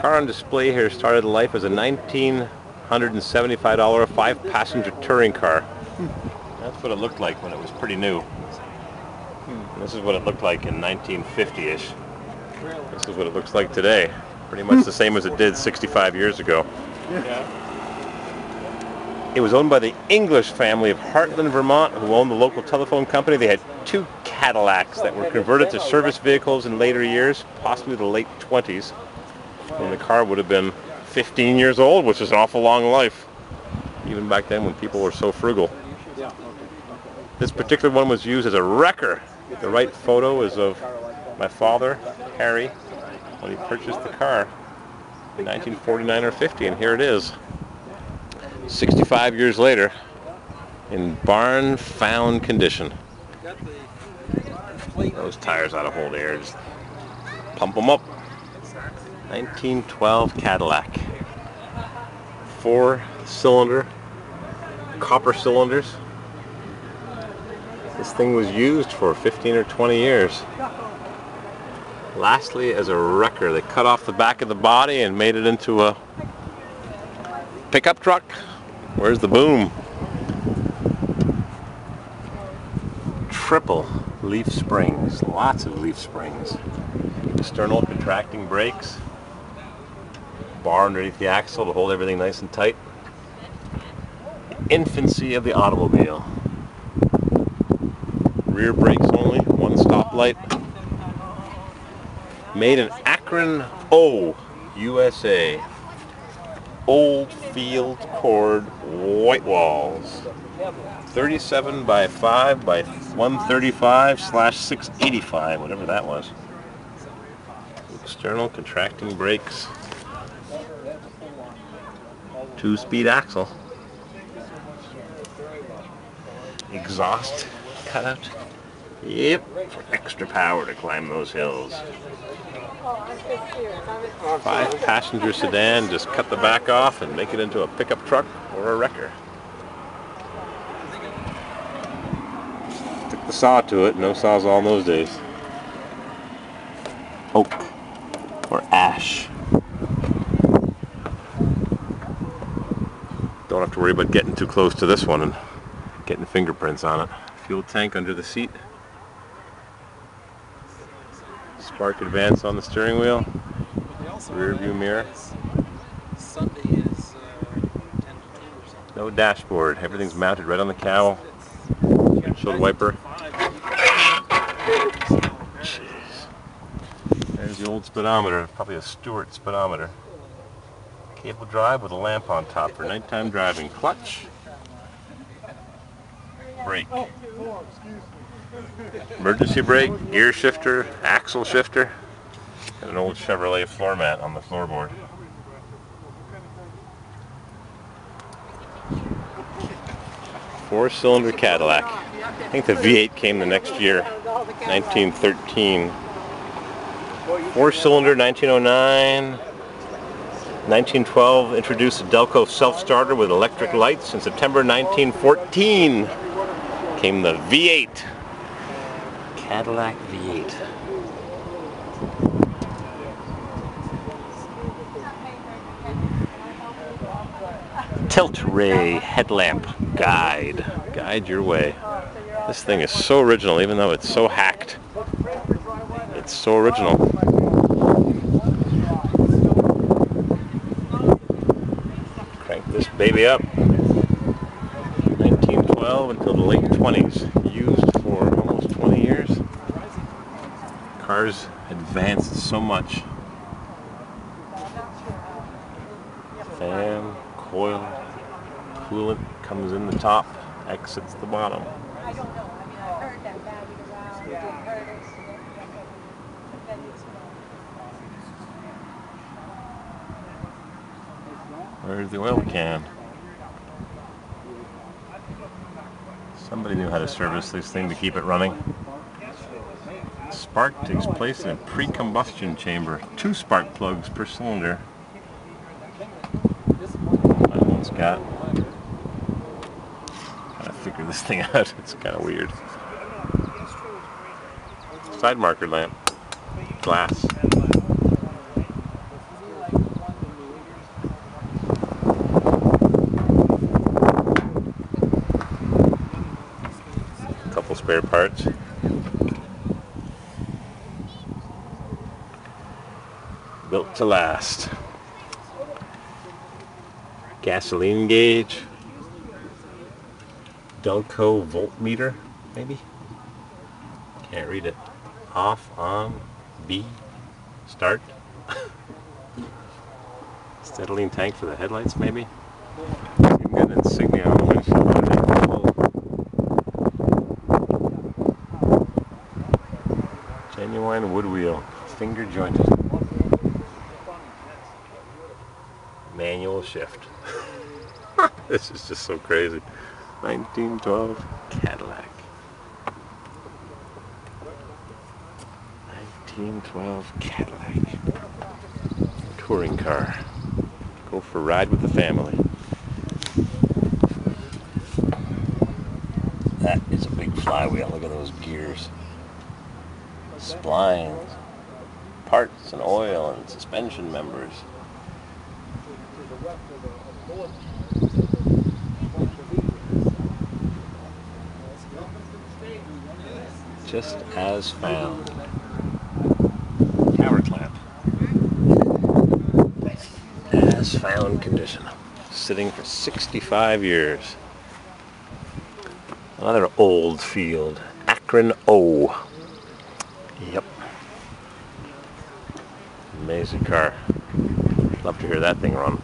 car on display here started life as a $1,975 5-passenger touring car. That's what it looked like when it was pretty new. And this is what it looked like in 1950-ish. This is what it looks like today. Pretty much the same as it did 65 years ago. It was owned by the English family of Hartland, Vermont, who owned the local telephone company. They had 2 Cadillacs that were converted to service vehicles in later years, possibly the late 20s. And the car would have been 15 years old, which is an awful long life, even back then when people were so frugal. This particular one was used as a wrecker. The right photo is of my father, Harry, when he purchased the car in 1949 or 50, and here it is, 65 years later, in barn-found condition. Those tires ought to hold air, just pump them up. 1912 Cadillac. 4-cylinder, copper cylinders. This thing was used for 15 or 20 years. Lastly, as a wrecker, they cut off the back of the body and made it into a pickup truck. Where's the boom? Triple leaf springs, lots of leaf springs. External contracting brakes. Bar underneath the axle to hold everything nice and tight. The infancy of the automobile. Rear brakes only, 1 stoplight. Made in Akron, USA. Old field cord white walls. 37 by 5 by 135/685, whatever that was. External contracting brakes. 2-speed axle. Exhaust cutout. Yep, for extra power to climb those hills. 5-passenger sedan, just cut the back off and make it into a pickup truck or a wrecker. Took the saw to it, no sawzall in those days. Oak or ash. Don't have to worry about getting too close to this one and getting fingerprints on it. Fuel tank under the seat. Spark advance on the steering wheel. Rear view mirror. No dashboard. Everything's mounted right on the cowl. Windshield wiper. Jeez. There's the old speedometer. Probably a Stewart speedometer. Cable drive with a lamp on top for nighttime driving. Clutch. Brake. Emergency brake, gear shifter, axle shifter, and an old Chevrolet floor mat on the floorboard. Four-cylinder Cadillac. I think the V8 came the next year, 1913. 4-cylinder, 1909. 1912 introduced a Delco self-starter with electric lights. In September 1914 came the V8. Cadillac V8. Tilt ray headlamp guide. Guide your way. This thing is so original, even though it's so hacked. It's so original. Crank this baby up. 1912 until the late 20s. Used for almost 20 years. Cars advanced so much. Fan, coil, coolant comes in the top, exits the bottom. Where's the oil can? Somebody knew how to service this thing to keep it running. Spark takes place in a pre-combustion chamber. 2 spark plugs per cylinder. That one's got. Trying to figure this thing out. It's kind of weird. Side marker lamp. Glass. spare parts. Built to last. Gasoline gauge. Delco voltmeter, maybe? Can't read it. Off, on, B, start. Acetylene tank for the headlights, maybe? Even got an insignia on the windshield. Genuine wood wheel, finger jointed. Manual shift. This is just so crazy. 1912 Cadillac. 1912 Cadillac. Touring car. Go for a ride with the family. That is a big flywheel. Look at those gears. Splines. Parts and oil and suspension members. Just as found. Tower clamp. As found condition. Sitting for 65 years. Another old field. Akron O. Yep. Amazing car. Love to hear that thing run.